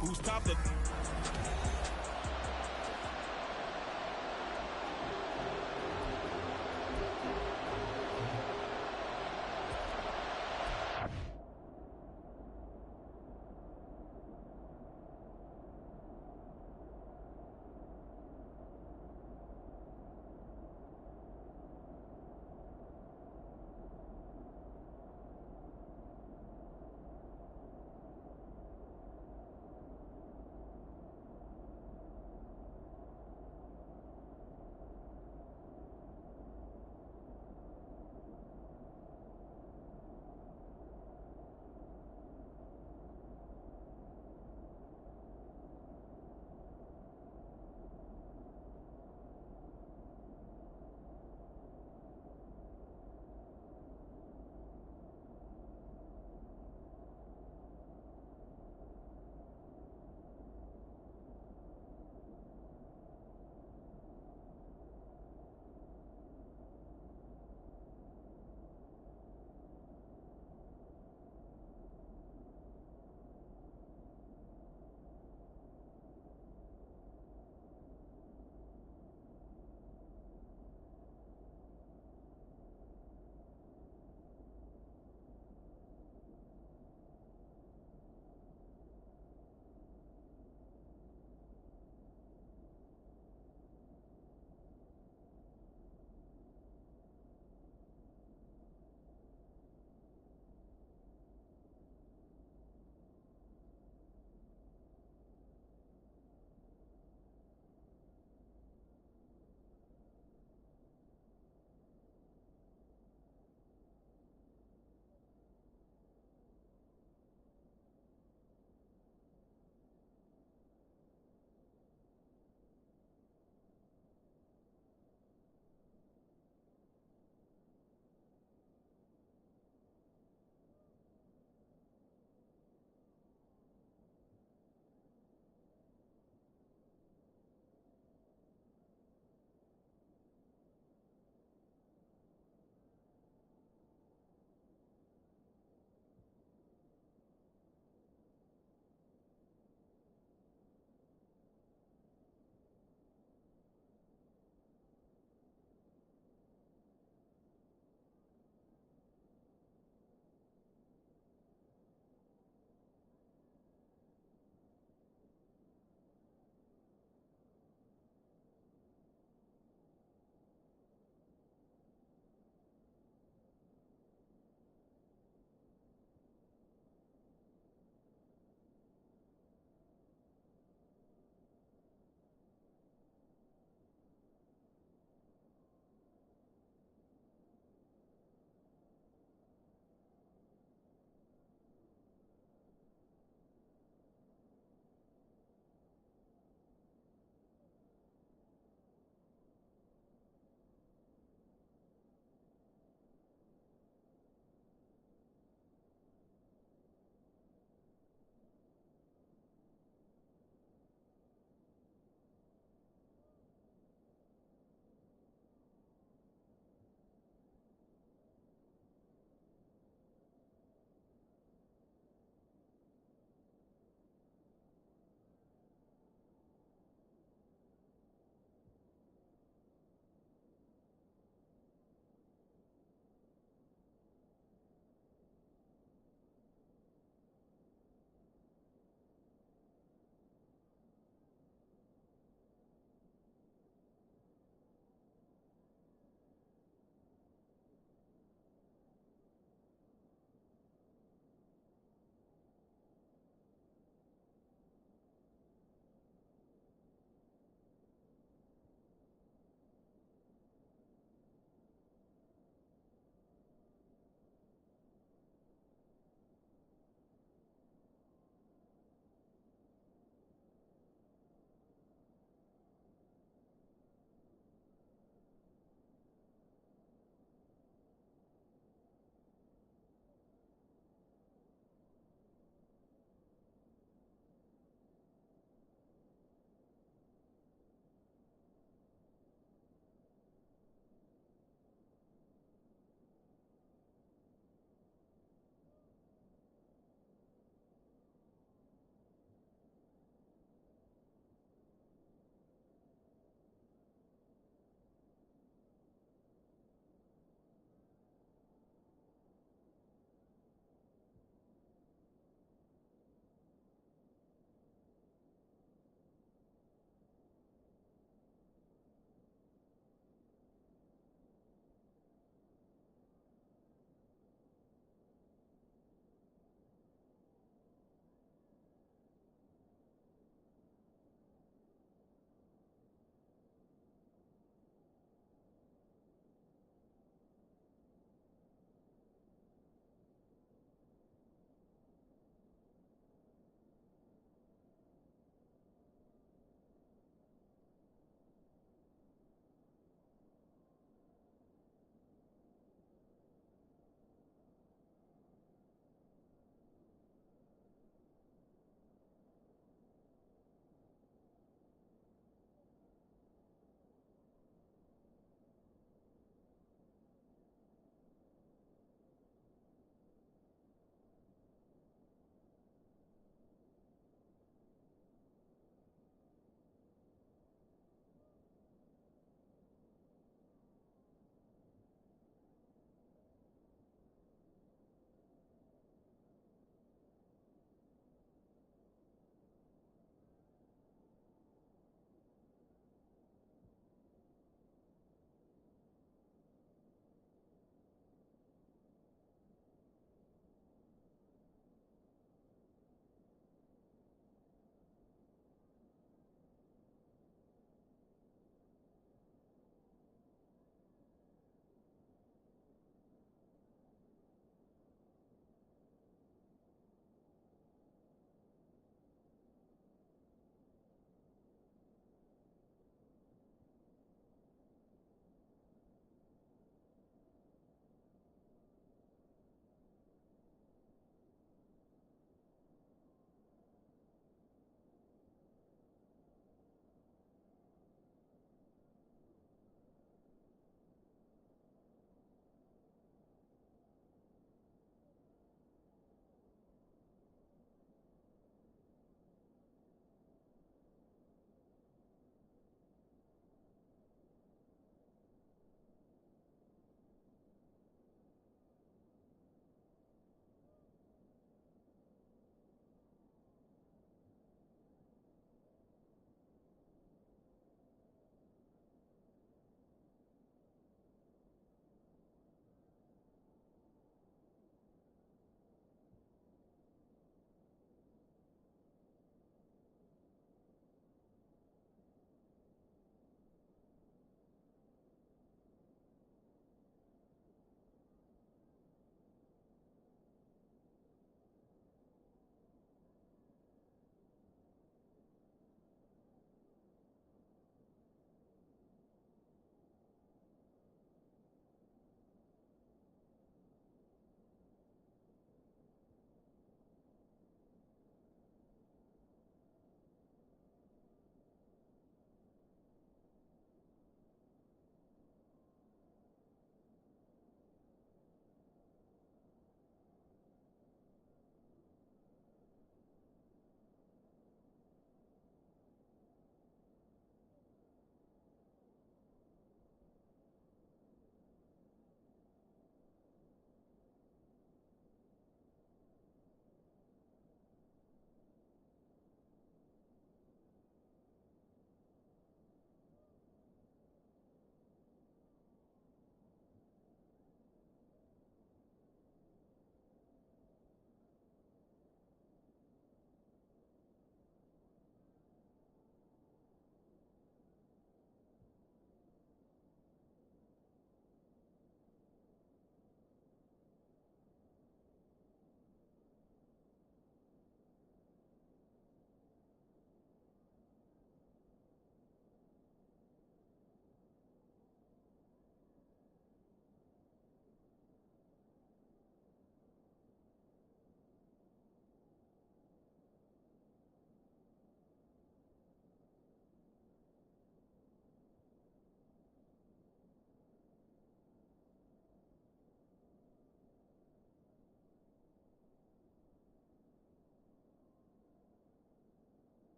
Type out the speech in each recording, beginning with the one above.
Who's top the...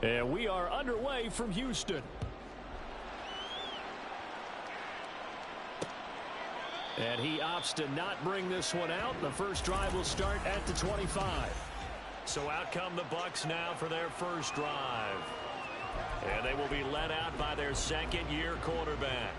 And we are underway from Houston. And he opts to not bring this one out. The first drive will start at the 25. So out come the Bucs now for their first drive. And they will be led out by their second-year quarterback.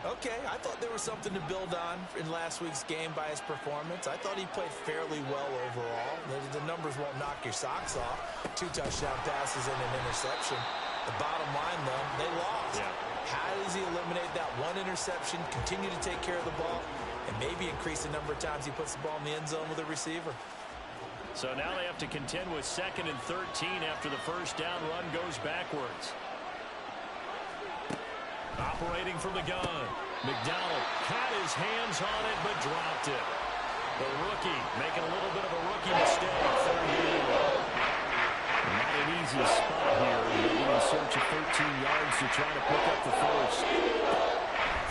Okay, I thought there was something to build on in last week's game by his performance. I thought he played fairly well overall. The numbers won't knock your socks off. 2 touchdown passes and an interception. The bottom line, though, they lost. Yeah. How does he eliminate that one interception, continue to take care of the ball, and maybe increase the number of times he puts the ball in the end zone with a receiver? So now they have to contend with 2nd and 13 after the first down run goes backwards. Operating from the gun. McDonald had his hands on it but dropped it. The rookie making a little bit of a rookie mistake. 3rd down. Not an easy spot here. He'll be in search of 13 yards to try to pick up the first.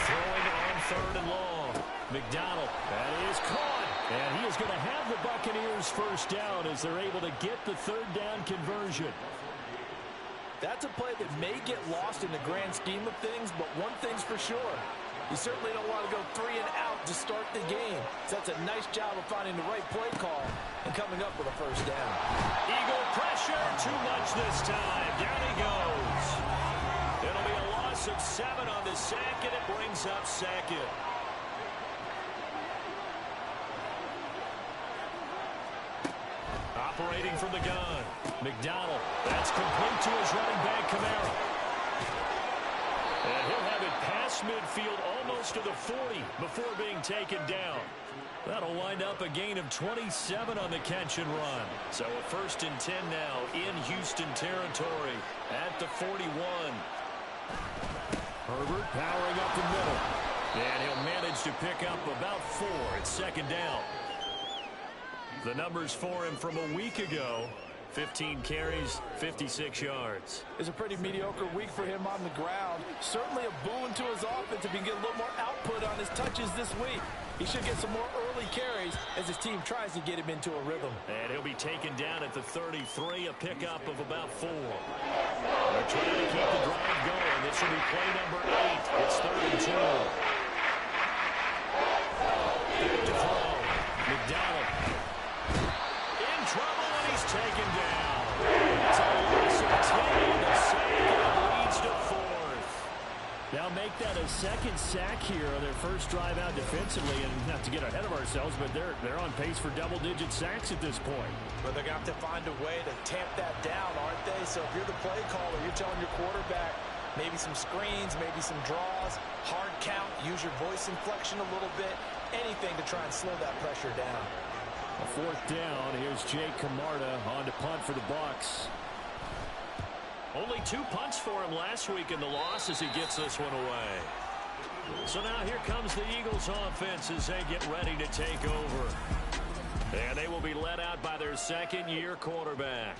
Throwing on 3rd and long. McDonald, that is caught. And he is going to have the Buccaneers first down as they're able to get the 3rd down conversion. That's a play that may get lost in the grand scheme of things, but one thing's for sure. You certainly don't want to go 3 and out to start the game. So that's a nice job of finding the right play call and coming up with a first down. Eagle pressure, too much this time. Down he goes. It'll be a loss of 7 on the sack, and it brings up 2nd. Operating from the gun. McDonald. That's complete to his running back, Kamara. And he'll have it past midfield almost to the 40 before being taken down. That'll wind up a gain of 27 on the catch and run. So a 1st and 10 now in Houston territory at the 41. Herbert powering up the middle. And he'll manage to pick up about 4 at 2nd down. The numbers for him from a week ago: 15 carries, 56 yards. It's a pretty mediocre week for him on the ground. Certainly a boon to his offense if he can get a little more output on his touches this week. He should get some more early carries as his team tries to get him into a rhythm. And he'll be taken down at the 33, a pickup of about 4. They're trying to keep the drive going. This will be play number 8. It's 3rd and 2. Back to throw. McDonald. Trouble, and he's taken down. It's a loss of 10 on the sack, and it leads to 4th. Now make that a 2nd sack here on their first drive out defensively, and not to get ahead of ourselves, but they're on pace for double-digit sacks at this point. But they're going to have to find a way to tamp that down, aren't they? So if you're the play caller, you're telling your quarterback maybe some screens, maybe some draws, hard count, use your voice inflection a little bit, anything to try and slow that pressure down. A 4th down. Here's Jake Camarda on to punt for the Bucs. Only 2 punts for him last week in the loss as he gets this one away. So now here comes the Eagles offense as they get ready to take over. And they will be led out by their 2nd-year quarterback.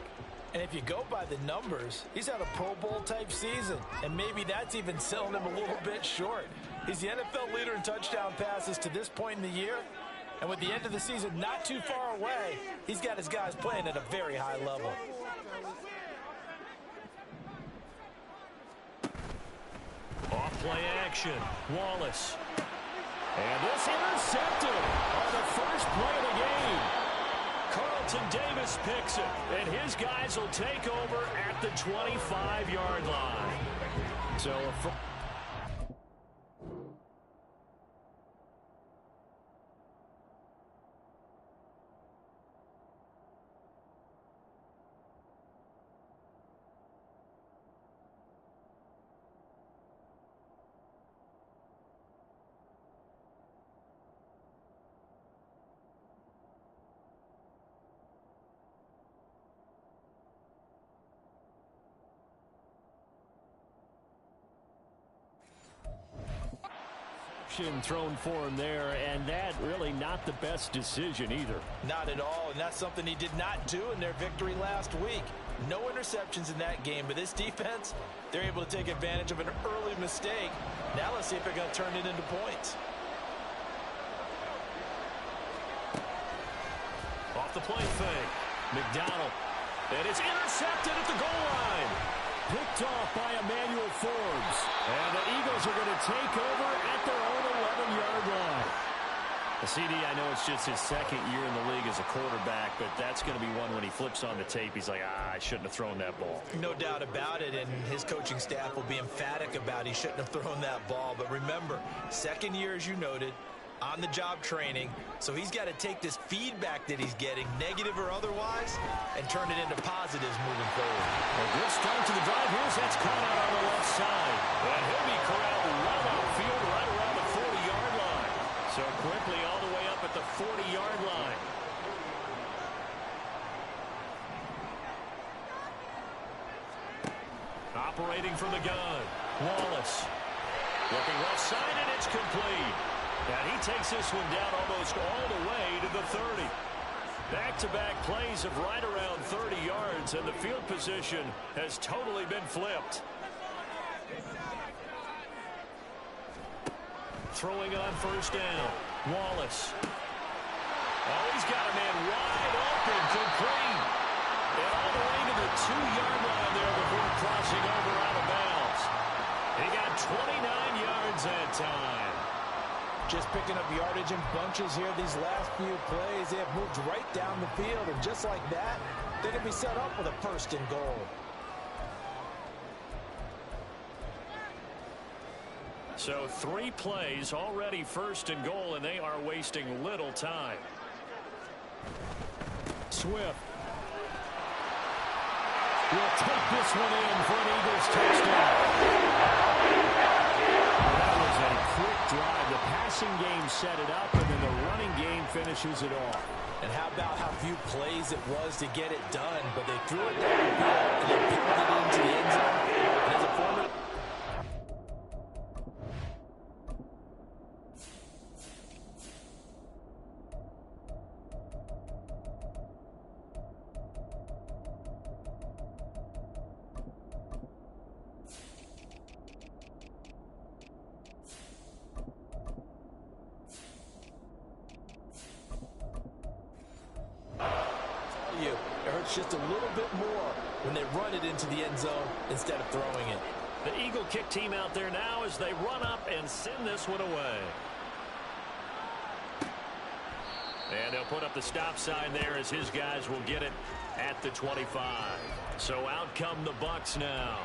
And if you go by the numbers, he's had a Pro Bowl type season. And maybe that's even selling him a little bit short. He's the NFL leader in touchdown passes to this point in the year. And with the end of the season not too far away, he's got his guys playing at a very high level. Off play action. Wallace. And this intercepted on the first play of the game. Carlton Davis picks it, and his guys will take over at the 25-yard line. So thrown for him there, and that really not the best decision either. Not at all, and that's something he did not do in their victory last week. No interceptions in that game, but this defense, they're able to take advantage of an early mistake. Now let's see if they're going to turn it into points. Off the play fake. McDonald. And it's intercepted at the goal line. Picked off by Emmanuel Forbes. And the Eagles are going to take over at their own 11-yard line. The CD, I know it's just his second year in the league as a quarterback, but that's going to be one when he flips on the tape. He's like, I shouldn't have thrown that ball. No doubt about it, and his coaching staff will be emphatic about he shouldn't have thrown that ball. But remember, second year, as you noted, on-the-job training, so he's got to take this feedback that he's getting, negative or otherwise, and turn it into positives moving forward. A good start to the drive. Here's that's caught out on the left side. And he'll be corralled well outfield right around the 40-yard line. So quickly all the way up at the 40-yard line. Operating from the gun, Wallace. Looking left side, and it's complete. And he takes this one down almost all the way to the 30. Back-to-back plays of right around 30 yards, and the field position has totally been flipped. Throwing on first down, Wallace. Oh, he's got a man wide open, complete. And all the way to the 2-yard line there before crossing over out of bounds. He got 29 yards that time. Just picking up yardage in bunches here these last few plays. They have moved right down the field, and just like that, they can be set up with a first and goal. So 3 plays already first and goal, and they are wasting little time. Swift will take this one in for an Eagles touchdown. That was a quick drive. The passing game set it up, and then the running game finishes it off. And how about how few plays it was to get it done, but they threw it downfield and they pounded it into the end zone. And as a former it hurts just a little bit more when they run it into the end zone instead of throwing it. The Eagle kick team out there now as they run up and send this one away. And they'll put up the stop sign there as his guys will get it at the 25. So out come the Bucs now.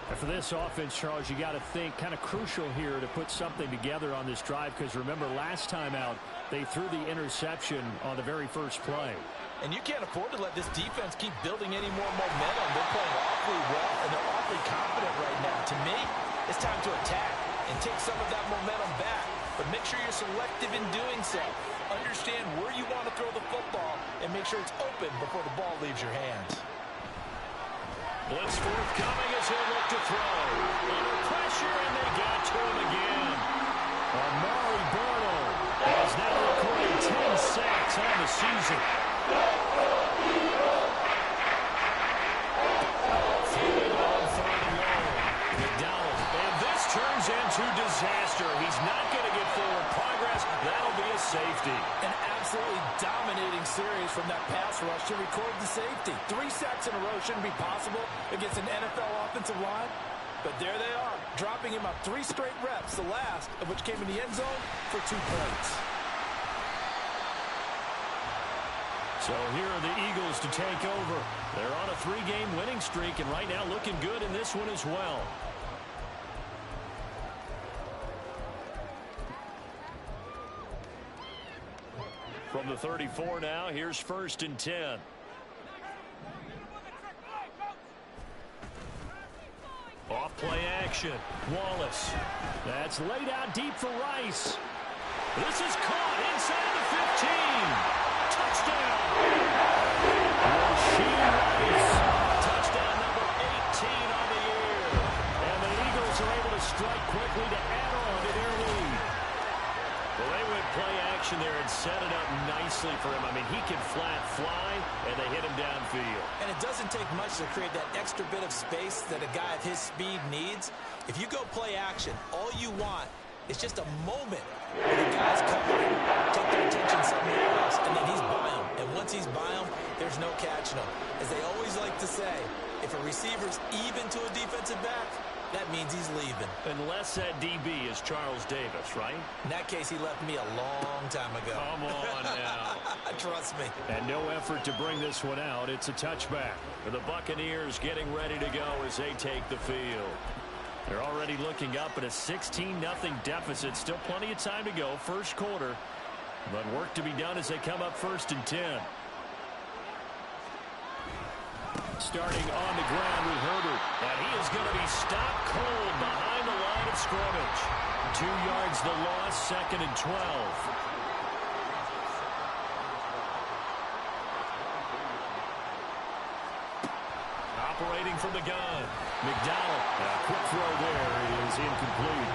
And for this offense, Charles, you got to think kind of crucial here to put something together on this drive, because remember last time out they threw the interception on the very first play. And you can't afford to let this defense keep building any more momentum. They're playing awfully well, and they're awfully confident right now. To me, it's time to attack and take some of that momentum back. But make sure you're selective in doing so. Understand where you want to throw the football and make sure it's open before the ball leaves your hands. Blitz forthcoming as he'll look to throw. Under pressure, and they got to him again. Amari Barno has now recorded 10 sacks on the season. Throwing on third and long. McDowell. And this turns into disaster. He's not going to get forward progress. That'll be a safety. An absolutely dominating series from that pass rush to record the safety. 3 sacks in a row shouldn't be possible against an NFL offensive line. But there they are, dropping him up 3 straight reps, the last of which came in the end zone for 2 points. So here are the Eagles to take over. They're on a 3-game winning streak, and right now looking good in this one as well. From the 34 now, here's first and 10. Off play action. Wallace. That's laid out deep for Rice. This is caught inside the 15. Touchdown. Rasheed Rice. Touchdown number 18 on the year. And the Eagles are able to strike quickly to add on to their lead. Well, they went play action there and set it up nicely for him. I mean, he can flat fly, and they hit him downfield. And it doesn't take much to create that extra bit of space that a guy of his speed needs. If you go play action, all you want is just a moment where the guy's covering, take their attention somewhere else, and then he's by him. And once he's by him, there's no catching him. As they always always like to say, if a receiver's even to a defensive back, that means he's leaving. Unless that DB is Charles Davis, right? In that case, he left me a long time ago. Come on now. Trust me. And no effort to bring this one out. It's a touchback. For the Buccaneers getting ready to go as they take the field. They're already looking up at a 16-0 deficit. Still plenty of time to go. First quarter. But work to be done as they come up 1st and 10. Starting on the ground with Herbert. And he is going to be stopped cold behind the line of scrimmage. 2 yards the loss, 2nd and 12. Operating from the gun. McDonald. A quick throw there is incomplete.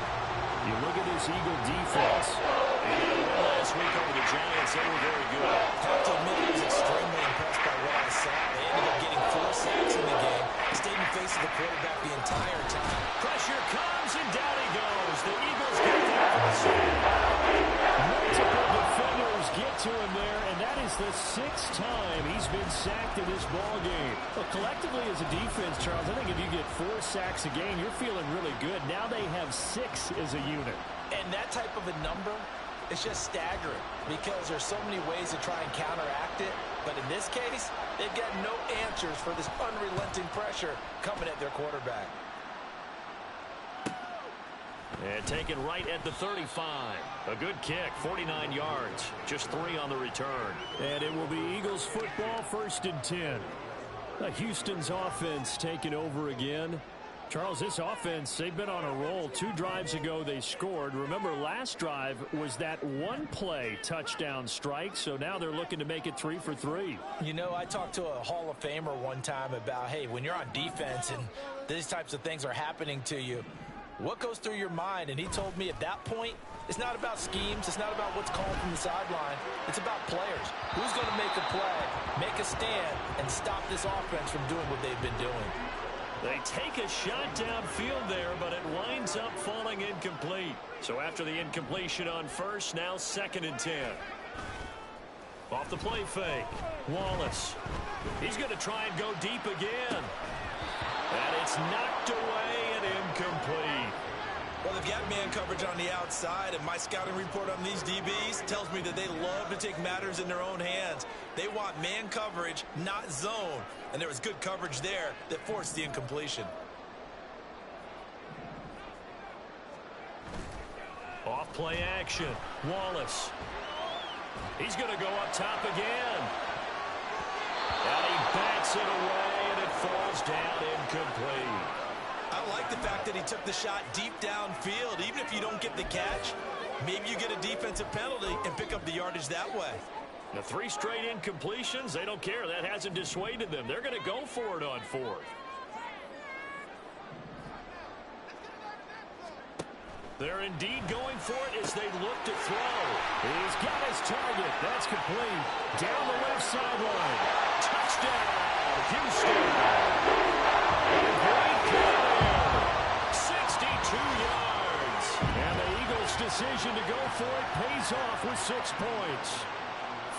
You look at this Eagle defense. Last week over the Giants, they were very good. I have to admit, I was extremely impressed by what I saw. They ended up getting 4 sacks in the game. Stayed in face of the quarterback the entire time. Pressure comes, and down he goes. The Eagles get there for the sack. Multiple defenders get to him there, and that is the 6th time he's been sacked in this ball game. Well, collectively as a defense, Charles, I think if you get 4 sacks a game, you're feeling really good. Now they have 6 as a unit. And that type of a number, it's just staggering because there's so many ways to try and counteract it. But in this case, they've got no answers for this unrelenting pressure coming at their quarterback. And taken right at the 35. A good kick, 49 yards. Just 3 on the return. And it will be Eagles football, 1st and 10. Houston's offense taking over again. Charles, this offense, they've been on a roll. 2 drives ago, they scored. Remember, last drive was that 1-play touchdown strike, so now they're looking to make it 3 for 3. You know, I talked to a Hall of Famer one time about, hey, when you're on defense and these types of things are happening to you, what goes through your mind? And he told me at that point, it's not about schemes. It's not about what's called from the sideline. It's about players. Who's going to make a play, make a stand, and stop this offense from doing what they've been doing? They take a shot downfield there, but it winds up falling incomplete. So after the incompletion on first, now 2nd and 10. Off the play fake, Wallace. He's going to try and go deep again. And it's knocked away and incomplete. Well, they've got man coverage on the outside, and my scouting report on these DBs tells me that they love to take matters in their own hands. They want man coverage, not zone. And there was good coverage there that forced the incompletion. Off play action, Wallace. He's going to go up top again. And he bats it away, and it falls down incomplete. I like the fact that he took the shot deep downfield. Even if you don't get the catch, maybe you get a defensive penalty and pick up the yardage that way. The 3 straight incompletions, they don't care. That hasn't dissuaded them. They're going to go for it on 4th. They're indeed going for it as they look to throw. He's got his target. That's complete. Down the left sideline. Touchdown, Houston. Great play there. 62 yards. And the Eagles' decision to go for it pays off with 6 points.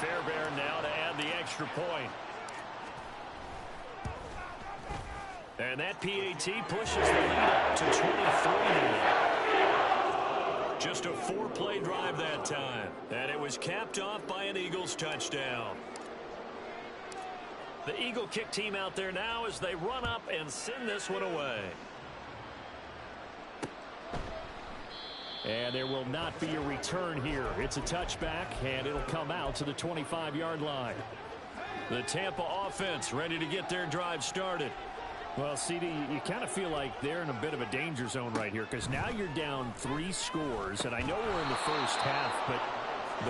Fairbairn now to add the extra point. And that PAT pushes the lead up to 23. Just a 4-play drive that time. And it was capped off by an Eagles touchdown. The Eagle kick team out there now as they run up and send this one away. And there will not be a return here. It's a touchback, and it'll come out to the 25-yard line. The Tampa offense ready to get their drive started. Well, CD, you kind of feel like they're in a bit of a danger zone right here because now you're down 3 scores, and I know we're in the first half, but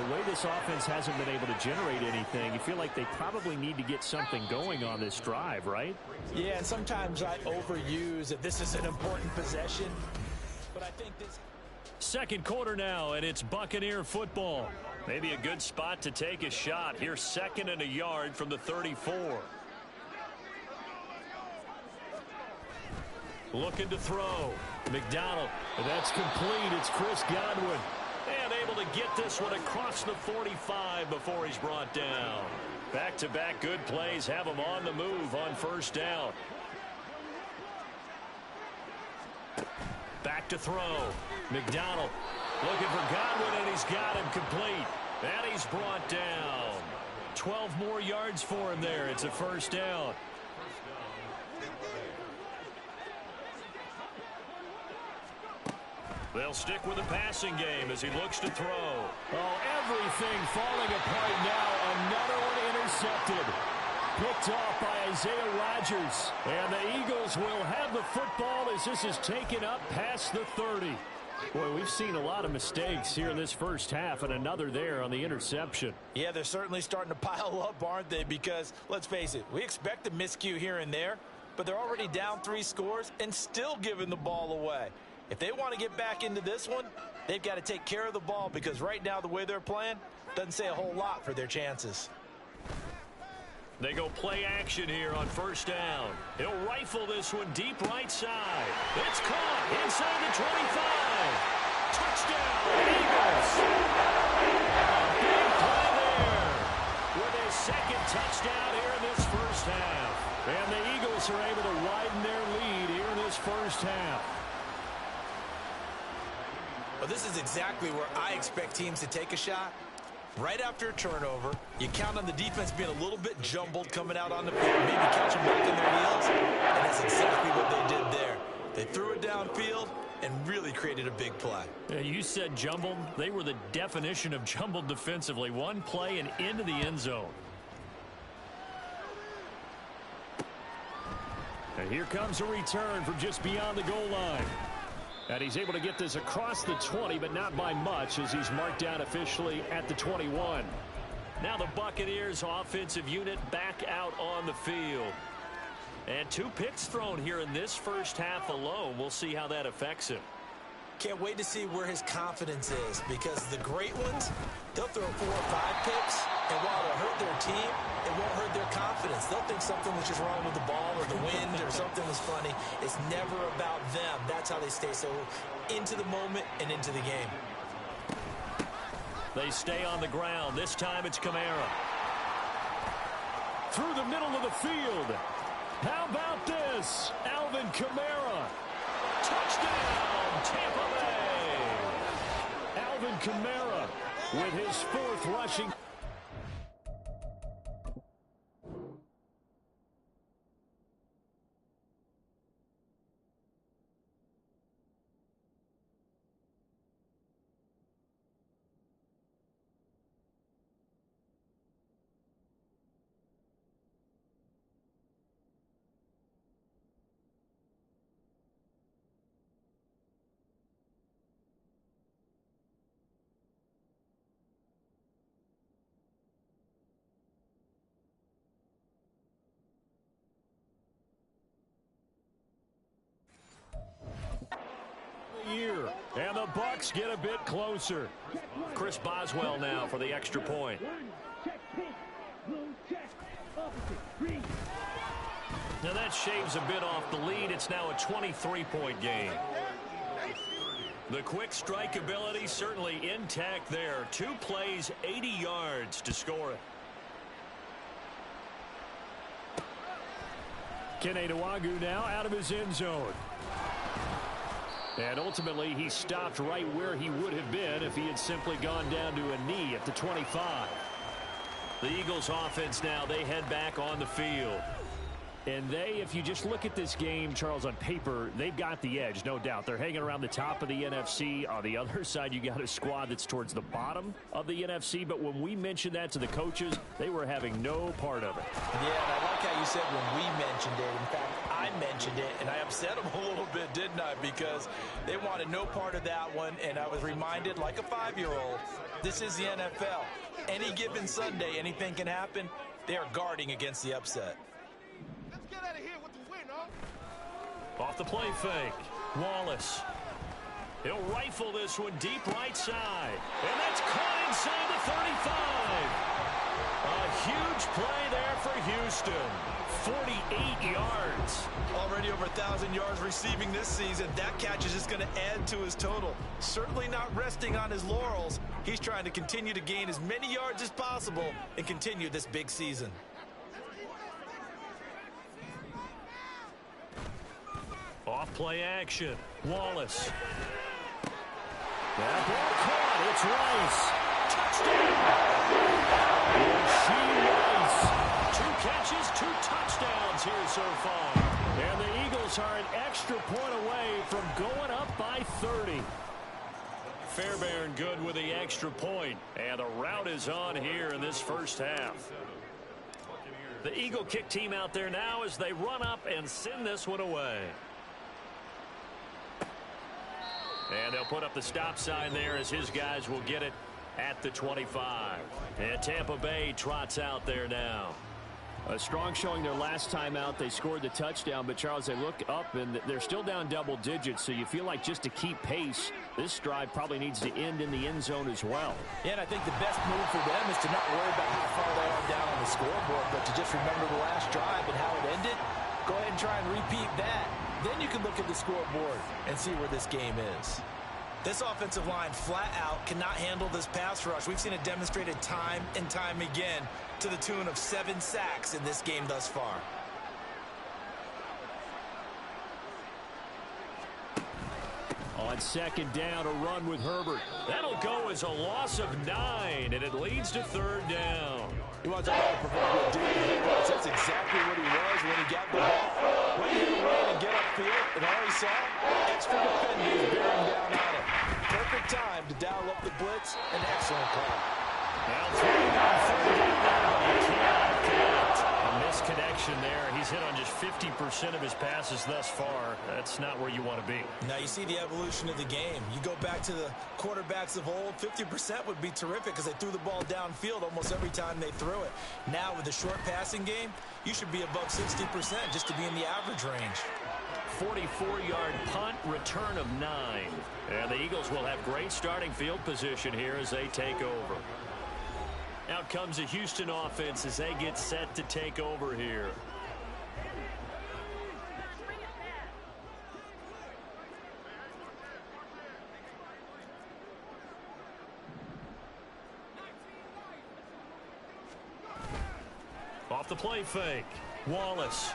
the way this offense hasn't been able to generate anything, you feel like they probably need to get something going on this drive, right? Yeah, and sometimes I overuse that this is an important possession, but I think this... Second quarter now, and it's Buccaneer football. Maybe a good spot to take a shot. Here's 2nd and a yard from the 34. Looking to throw. McDonald. That's complete. It's Chris Godwin. And able to get this one across the 45 before he's brought down. Back-to-back good plays have him on the move on first down. Back to throw. McDonald looking for Godwin, and he's got him complete. And he's brought down. 12 more yards for him there. It's a first down. They'll stick with the passing game as he looks to throw. Oh, everything falling apart now. Another one intercepted. Picked off by Isaiah Rodgers. And the Eagles will have the football as this is taken up past the 30. Boy, we've seen a lot of mistakes here in this first half, and another there on the interception. Yeah, they're certainly starting to pile up, aren't they? Because, let's face it, we expect a miscue here and there, but they're already down 3 scores and still giving the ball away. If they want to get back into this one, they've got to take care of the ball, because right now the way they're playing doesn't say a whole lot for their chances. They go play action here on first down. He'll rifle this one deep right side. It's caught inside the 25. Touchdown, Eagles. Big play there with his second touchdown here in this first half. And the Eagles are able to widen their lead here in this first half. Well, this is exactly where I expect teams to take a shot. Right after a turnover, you count on the defense being a little bit jumbled coming out on the field, maybe catch them back in their heels, and that's exactly what they did there. They threw it downfield and really created a big play. Yeah, you said jumbled. They were the definition of jumbled defensively. One play and into the end zone. And here comes a return from just beyond the goal line. And he's able to get this across the 20, but not by much, as he's marked down officially at the 21. Now the Buccaneers offensive unit back out on the field. And 2 picks thrown here in this first half alone. We'll see how that affects him. Can't wait to see where his confidence is, because the great ones, they'll throw 4 or 5 picks, and while it'll hurt their team, it won't hurt their confidence. They'll think something was just wrong with the ball or the wind or something was funny. It's never about them. That's how they stay so into the moment and into the game. They stay on the ground. This time it's Kamara. Through the middle of the field. How about this? Alvin Kamara. Touchdown, Tampa Bay. Alvin Kamara with his 4th rushing. And the Bucs get a bit closer. Chris Boswell now for the extra point. Now that shaves a bit off the lead. It's now a 23-point game. The quick strike ability certainly intact there. 2 plays, 80 yards to score it. Kene Nwangwu now out of his end zone. And ultimately, he stopped right where he would have been if he had simply gone down to a knee at the 25. The Eagles offense now, they head back on the field. And they, if you just look at this game, Charles, on paper, they've got the edge, no doubt. They're hanging around the top of the NFC. On the other side, you got a squad that's towards the bottom of the NFC. But when we mentioned that to the coaches, they were having no part of it. Yeah, and I like how you said when we mentioned it. In fact, I mentioned it, and I upset them a little bit, didn't I? Because they wanted no part of that one, and I was reminded, like a 5-year-old, this is the NFL. Any given Sunday, anything can happen. They are guarding against the upset. Off the play fake, Wallace. He'll rifle this one deep right side. And that's caught inside the 35. A huge play there for Houston. 48 yards. Already over 1,000 yards receiving this season. That catch is just going to add to his total. Certainly not resting on his laurels. He's trying to continue to gain as many yards as possible and continue this big season. Off play action. Wallace. That ball caught. It's Rice. Touchdown. Rasheed Rice. 2 catches, 2 touchdowns here so far. And the Eagles are an extra point away from going up by 30. Fairbairn good with the extra point. And the route is on here in this first half. The Eagle kick team out there now as they run up and send this one away. And they'll put up the stop sign there as his guys will get it at the 25. And Tampa Bay trots out there now. A strong showing their last time out. They scored the touchdown, but Charles, they look up and they're still down double digits, so you feel like just to keep pace, this drive probably needs to end in the end zone as well. Yeah, and I think the best move for them is to not worry about how far they are down on the scoreboard, but to just remember the last drive and how it ended. Go ahead and try and repeat that. Then you can look at the scoreboard and see where this game is. This offensive line flat out cannot handle this pass rush. We've seen it demonstrated time and time again to the tune of 7 sacks in this game thus far. On second down, a run with Herbert. That'll go as a loss of 9, and it leads to 3rd down. He wants to provoke dude. That's exactly what he was when he got the ball. Went hit away and get upfield, and all he saw, extra defenders bearing down on him. Perfect time to dial up the blitz. An excellent call. Now throwing on 3rd down, but he cannot connect. A misconnection there. He's hit on just 50% of his passes thus far. That's not where you want to be. Now you see the evolution of the game. You go back to the quarterbacks of old, 50% would be terrific because they threw the ball downfield almost every time they threw it. Now with the short passing game, you should be above 60% just to be in the average range. 44-yard punt, return of 9. And the Eagles will have great starting field position here as they take over. Out comes the Houston offense as they get set to take over here. Off the play fake. Wallace.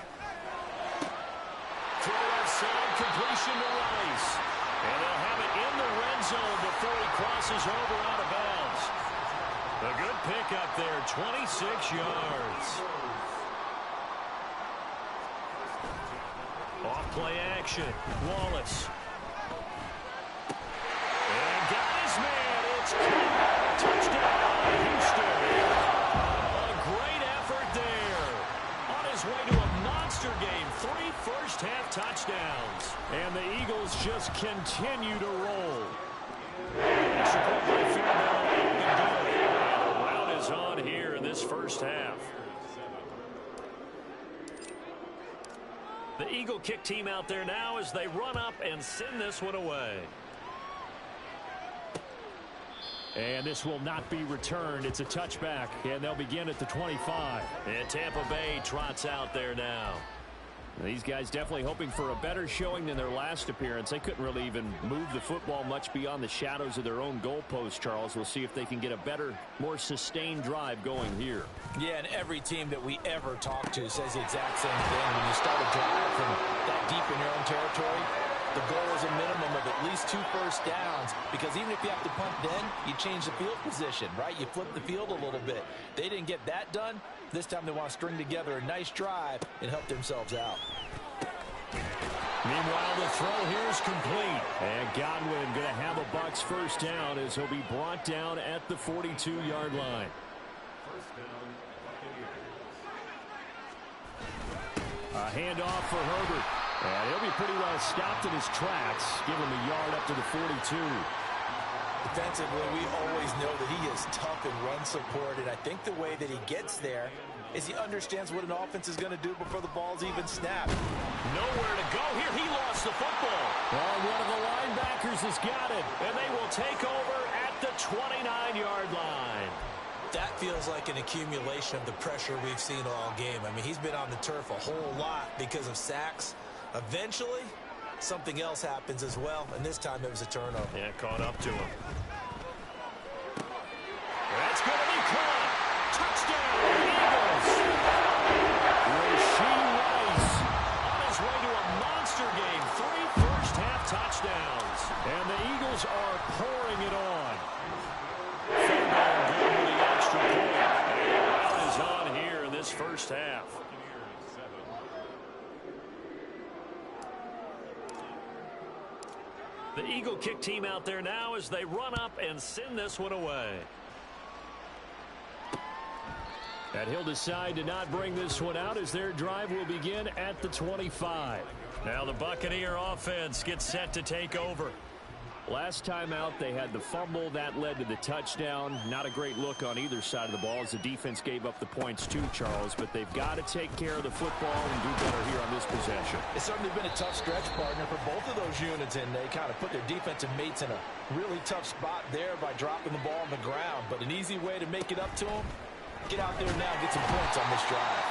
Throw outside, completion to Rice. And they'll have it in the red zone before he crosses over out of bounds. A good pickup there, 26 yards. Off play action, Wallace. And got his man, it's caught. Touchdown, Houston. A great effort there. On his way to a monster game, 3 first-half touchdowns. And the Eagles just continue to roll. Extra point by Fairbairn, and the route is on here in this first half. The Eagle kick team out there now as they run up and send this one away. And this will not be returned. It's a touchback, and they'll begin at the 25. And Tampa Bay trots out there now. These guys definitely hoping for a better showing than their last appearance. They couldn't really even move the football much beyond the shadows of their own goalpost, Charles. We'll see if they can get a better, more sustained drive going here. Yeah, and every team that we ever talk to says the exact same thing. When you start a drive from that deep in your own territory, the goal is a minimum of at least 2 first downs, because even if you have to punt then, you change the field position, right? You flip the field a little bit. They didn't get that done. This time they want to string together a nice drive and help themselves out. Meanwhile, the throw here is complete. And Godwin going to have a Bucs first down as he'll be brought down at the 42-yard line. A handoff for Herbert. And he'll be pretty well stopped in his tracks. Give him a yard up to the 42. Defensively, we always know that he is tough in run support, and I think the way that he gets there is he understands what an offense is going to do before the ball's even snapped. Nowhere to go here. He lost the football. Oh, one of the linebackers has got it, and they will take over at the 29-yard line. That feels like an accumulation of the pressure we've seen all game. I mean, he's been on the turf a whole lot because of sacks. Eventually, something else happens as well, and this time it was a turnover. Yeah, caught up to him. That's going to be caught. Touchdown, Eagles. Rasheed Rice on his way to a monster game. 3 first-half touchdowns. And the Eagles are pouring it on. Fairbairn good with the extra point. And the rout is on here in this first half. The Eagle kick team out there now as they run up and send this one away. And he'll decide to not bring this one out as their drive will begin at the 25. Now the Buccaneer offense gets set to take over. Last time out, they had the fumble. That led to the touchdown. Not a great look on either side of the ball as the defense gave up the points too, Charles. But they've got to take care of the football and do better here on this possession. It's certainly been a tough stretch, partner, for both of those units, and they kind of put their defensive mates in a really tough spot there by dropping the ball on the ground. But an easy way to make it up to them, get out there now and get some points on this drive.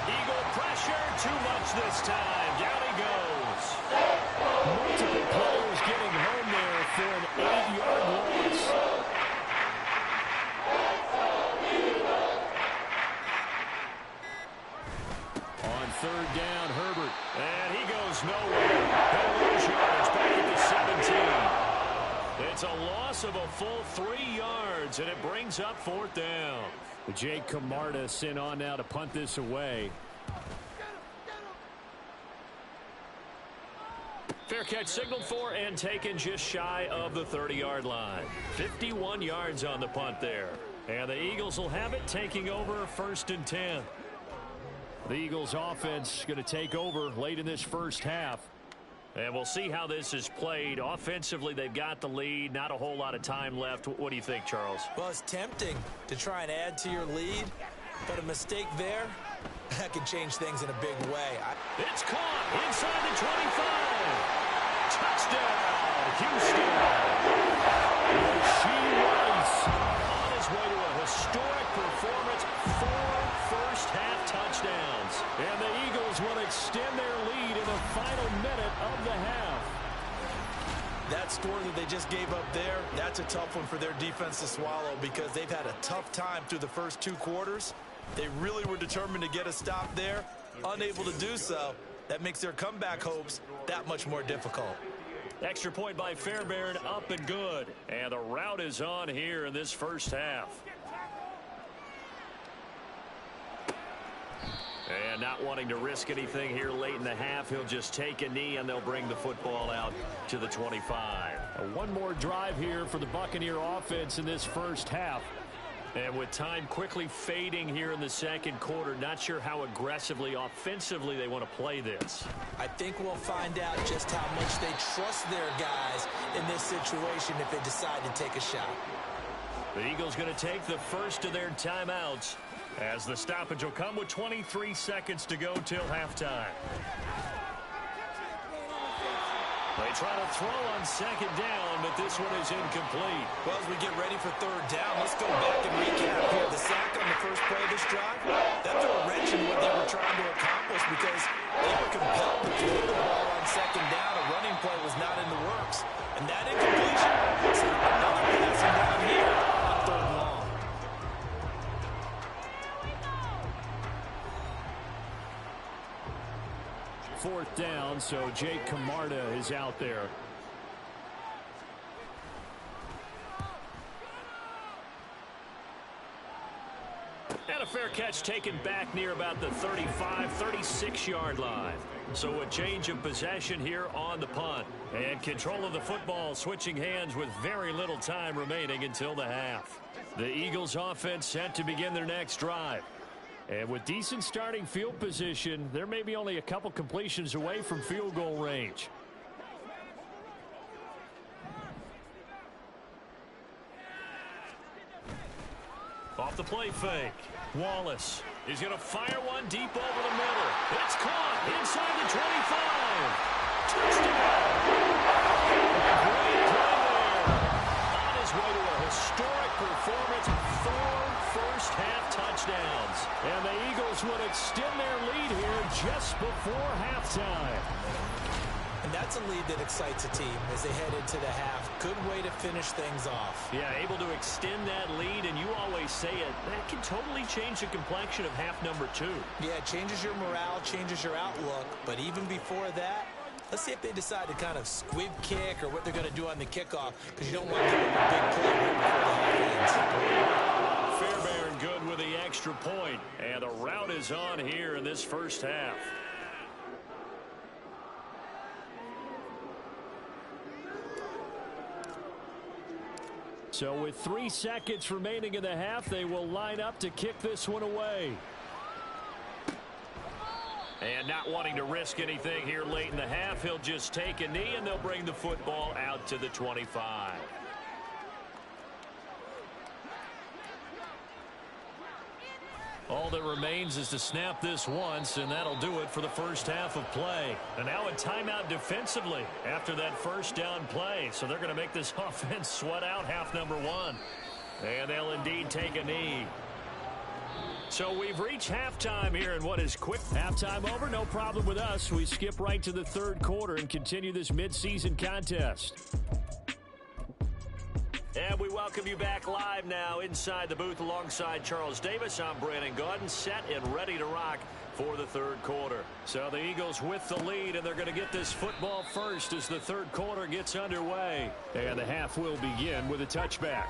Eagle pressure, too much this time. Down he goes. Multiple players getting home there for an 8-yard loss. On third down, Herbert. And he goes nowhere. He'll lose yards back at the 17. It's a loss of a full 3 yards, and it brings up fourth down. Jake Camarda sent on now to punt this away. Fair catch signaled for and taken just shy of the 30-yard line. 51 yards on the punt there. And the Eagles will have it, taking over first and 10. The Eagles offense going to take over late in this first half. And we'll see how this is played. Offensively, they've got the lead. Not a whole lot of time left. What do you think, Charles? Well, it's tempting to try and add to your lead, but a mistake there, that can change things in a big way. It's caught inside the 25. Touchdown, Houston. Rasheed Rice on his way to a historic performance. 4 first-half touchdowns. And the Eagles will extend their lead in the final minute of the half. That score that they just gave up there, that's a tough one for their defense to swallow because they've had a tough time through the first 2 quarters. They really were determined to get a stop there, unable to do so. That makes their comeback hopes that much more difficult. Extra point by Fairbairn, up and good. And the rout is on here in this first half. And not wanting to risk anything here late in the half, he'll just take a knee and they'll bring the football out to the 25. One more drive here for the Buccaneer offense in this first half. And with time quickly fading here in the second quarter, not sure how aggressively, offensively they want to play this. I think we'll find out just how much they trust their guys in this situation if they decide to take a shot. The Eagles going to take the first of their timeouts as the stoppage will come with 23 seconds to go till halftime. They try to throw on second down, but this one is incomplete. Well, as we get ready for third down, let's go back and recap here. The sack on the first play of this drive, that threw a wrench in what they were trying to accomplish because they were compelled to throw the ball on second down. A running play was not in the works. And that incompletion, it's another passing down here on third and long. Fourth down, so Jake Camarda is out there. And a fair catch taken back near about the 35, 36-yard line. So a change of possession here on the punt. And control of the football switching hands with very little time remaining until the half. The Eagles offense set to begin their next drive. And with decent starting field position, there may be only a couple completions away from field goal range. Off the play fake. Wallace is going to fire one deep over the middle. It's caught inside the 25. Touchdown. Great play there. On his way to a historic performance. 4 touchdowns. And the Eagles would extend their lead here just before halftime. And that's a lead that excites a team as they head into the half. Good way to finish things off. Yeah, able to extend that lead, and you always say it, that can totally change the complexion of half number 2. Yeah, it changes your morale, changes your outlook. But even before that, let's see if they decide to kind of squib kick or what they're going to do on the kickoff, because you don't want to give up a big play right before the half ends. Fairbairn good with the extra point, and the rout is on here in this first half. So with 3 seconds remaining in the half, they will line up to kick this one away. And not wanting to risk anything here late in the half, he'll just take a knee, and they'll bring the football out to the 25. All that remains is to snap this once, and that'll do it for the first half of play. And now a timeout defensively after that first down play. So they're going to make this offense sweat out half number 1. And they'll indeed take a knee. So we've reached halftime here in what is quick. Halftime over, no problem with us. We skip right to the third quarter and continue this midseason contest. And we welcome you back live now inside the booth alongside Charles Davis. I'm Brandon Gaudin, set and ready to rock for the third quarter. So the Eagles with the lead, and they're going to get this football first as the third quarter gets underway. And the half will begin with a touchback.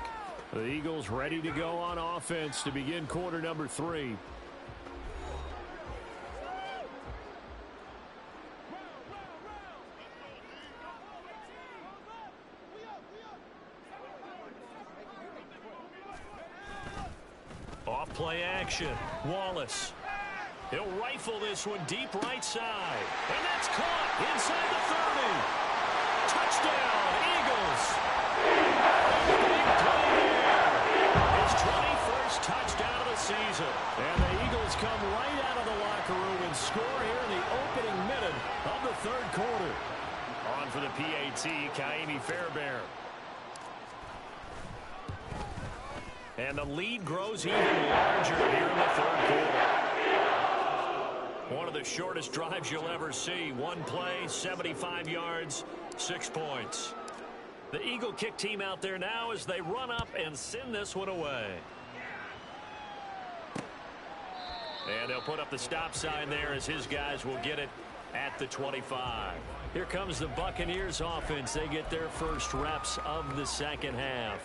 The Eagles ready to go on offense to begin quarter number 3. Off play action. Wallace. He'll rifle this one deep right side. And that's caught inside the 30. Touchdown, Eagles. Big play there. His 21st touchdown of the season. And the Eagles come right out of the locker room and score here in the opening minute of the third quarter. On for the PAT, Kaimi Fairbairn. And the lead grows even larger here in the third quarter. One of the shortest drives you'll ever see. One play, 75 yards, 6 points. The Eagle kick team out there now as they run up and send this one away. And they'll put up the stop sign there as his guys will get it at the 25. Here comes the Buccaneers offense. They get their first reps of the second half.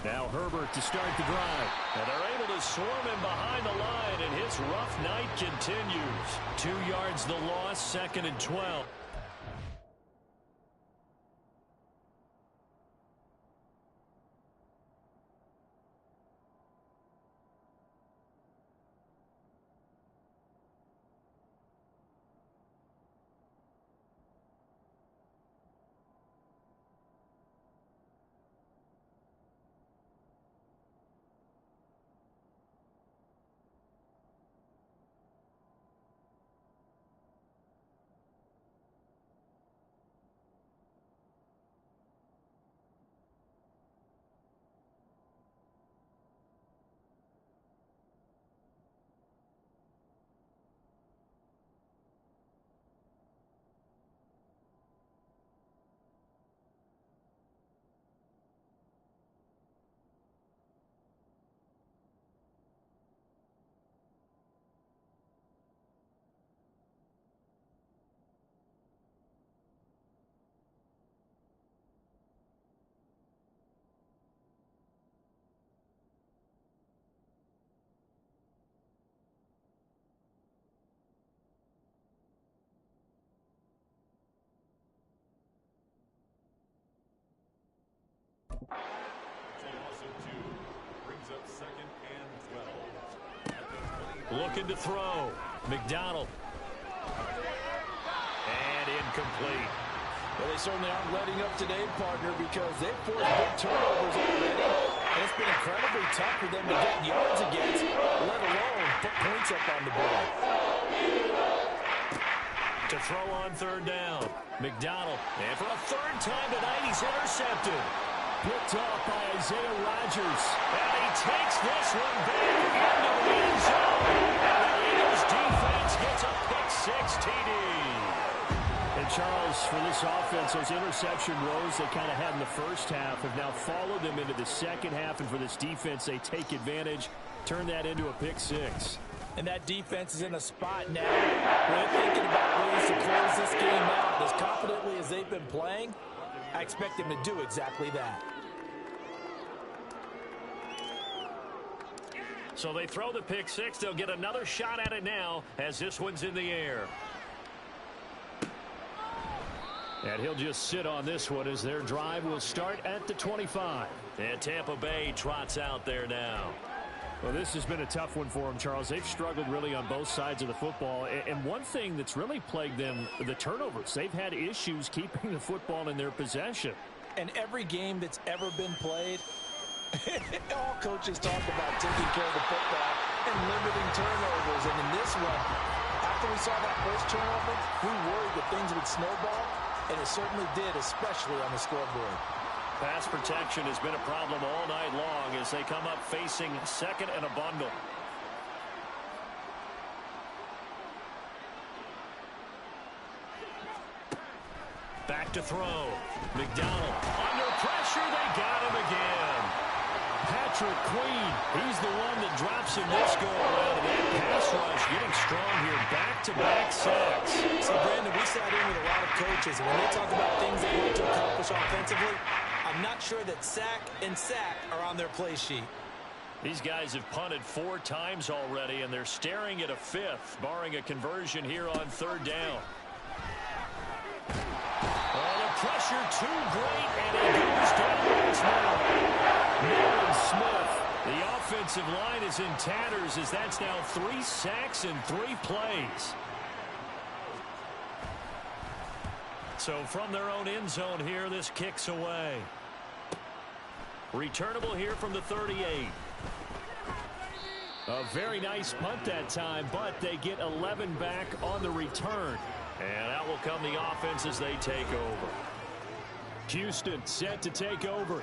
Now Herbert to start the drive. And they're able to swarm him behind the line, and his rough night continues. 2 yards the loss, 2nd and 12. Brings up 2nd and 12. Looking to throw. McDonald. And incomplete. Well, they certainly aren't letting up today, partner, because they've forced big turnovers already. And it's been incredibly tough for them to get yards against, let alone put points up on the board. To throw on third down. McDonald. And for a third time tonight, he's intercepted. Picked off by Isaiah Rodgers. And he takes this one back into the end zone. And the Eagles defense gets a pick-six TD. And Charles, for this offense, those interception woes they kind of had in the first half have now followed them into the second half. And for this defense, they take advantage, turn that into a pick-six. And that defense is in a spot now where they're thinking about ways to close this game out. As confidently as they've been playing, I expect them to do exactly that. So they throw the pick-six. They'll get another shot at it now as this one's in the air. And he'll just sit on this one as their drive will start at the 25. And Tampa Bay trots out there now. Well, this has been a tough one for them, Charles. They've struggled really on both sides of the football. And one thing that's really plagued them, the turnovers. They've had issues keeping the football in their possession. And every game that's ever been played, all coaches talk about taking care of the football and limiting turnovers. And in this one, after we saw that first turnover, we worried that things would snowball. And it certainly did, especially on the scoreboard. Pass protection has been a problem all night long as they come up facing second and a bundle. Back to throw. McDonald under pressure. They got him again. Patrick Queen, he's the one that drops in this go-around. And that pass rush getting strong here. Back-to-back sacks. So, Brandon, we sat in with a lot of coaches, and when they talk about things they want to accomplish offensively, I'm not sure that sack and sack are on their play sheet. These guys have punted 4 times already, and they're staring at a 5th, barring a conversion here on third down. Oh, the pressure too great, and he goes down once more. Nolan Smith, the offensive line is in tatters as that's now 3 sacks in 3 plays. So from their own end zone here, this kicks away. Returnable here from the 38. A very nice punt that time, but they get 11 back on the return. And out will come the offense as they take over. Houston set to take over.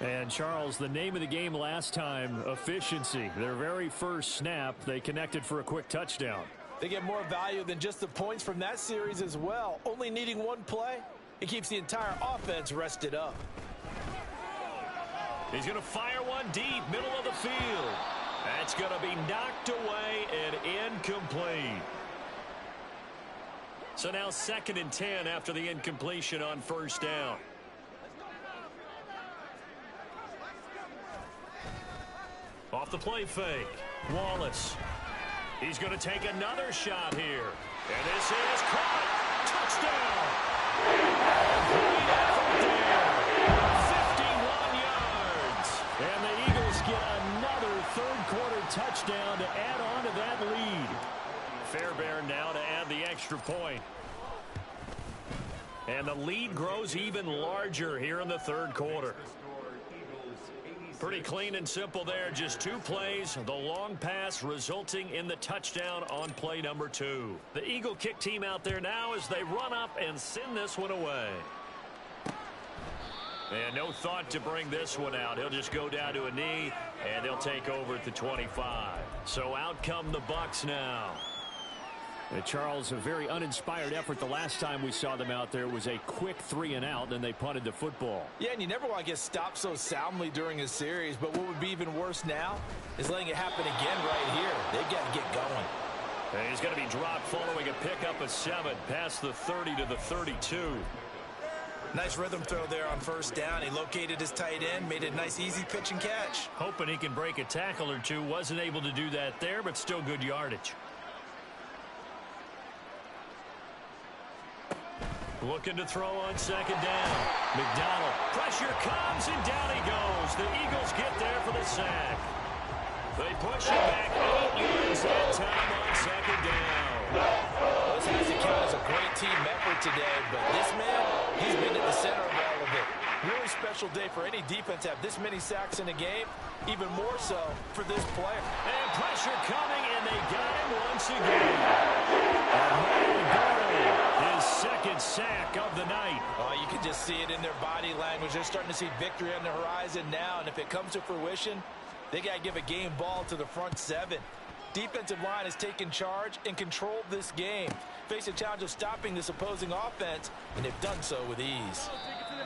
And, Charles, the name of the game last time, efficiency. Their very first snap, they connected for a quick touchdown. They get more value than just the points from that series as well. Only needing one play, it keeps the entire offense rested up. He's going to fire one deep, middle of the field. That's going to be knocked away and incomplete. So now 2nd and 10 after the incompletion on first down. Off the play fake, Wallace. He's going to take another shot here. And this is caught. Touchdown. Great effort there. 51 yards. And the Eagles get another third-quarter touchdown to add on to that lead. Fairbairn now to add the extra point. And the lead grows even larger here in the third quarter. Pretty clean and simple there. Just 2 plays. The long pass resulting in the touchdown on play number 2. The Eagle kick team out there now as they run up and send this one away. And no thought to bring this one out. He'll just go down to a knee, and they'll take over at the 25. So out come the Bucs now. Charles, a very uninspired effort the last time we saw them out there was a quick 3-and-out, then they punted the football. Yeah, and you never want to get stopped so soundly during a series, but what would be even worse now is letting it happen again right here. They got to get going. And he's going to be dropped following a pickup of 7 past the 30 to the 32. Nice rhythm throw there on first down. He located his tight end, made it a nice easy pitch and catch. Hoping he can break a tackle or two. Wasn't able to do that there, but still good yardage. Looking to throw on second down. McDonald. Pressure comes, and down he goes. The Eagles get there for the sack. They push it back 8 yards that time on second down. This has to count as a great team effort today, but this man He's been at the center of all of it. Really special day for any defense to have this many sacks in a game. Even more so for this player. And pressure coming, and they got him once again. His second sack of the night. Oh, you can just see it in their body language. They're starting to see victory on the horizon now, and if it comes to fruition, they got to give a game ball to the front seven. Defensive line has taken charge and controlled this game. Face a challenge of stopping this opposing offense, and they've done so with ease.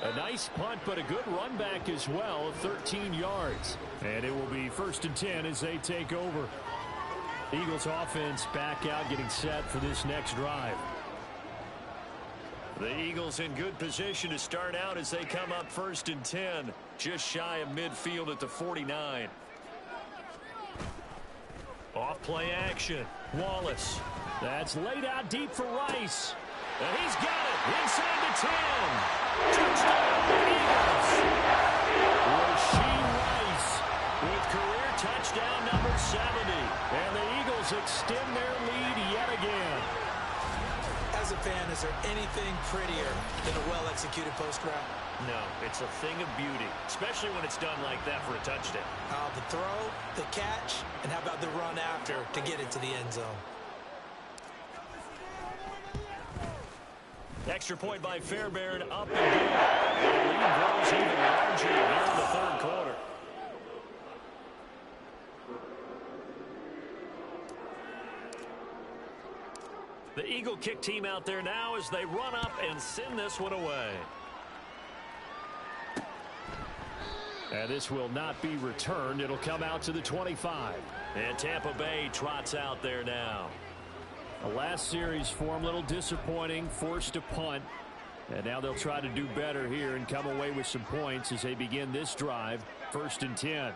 A nice punt, but a good run back as well, 13 yards. And it will be 1st and 10 as they take over. The Eagles offense back out, getting set for this next drive. The Eagles in good position to start out as they come up 1st and 10, just shy of midfield at the 49. Off play action. Wallace. That's laid out deep for Rice. And he's got it inside the 10. Touchdown, Eagles. Rasheed Rice with career touchdown number 70. And the Eagles extend their lead yet again. As a fan, is there anything prettier than a well-executed post route? No, it's a thing of beauty, especially when it's done like that for a touchdown. The throw, the catch, and how about the run after to get it to the end zone? Extra point by Fairbairn, up and good. The lead grows even larger here in the third quarter. The Eagle kick team out there now as they run up and send this one away. And this will not be returned. It'll come out to the 25. And Tampa Bay trots out there now. The last series for them, a little disappointing, forced to punt. And now they'll try to do better here and come away with some points as they begin this drive, 1st and 10.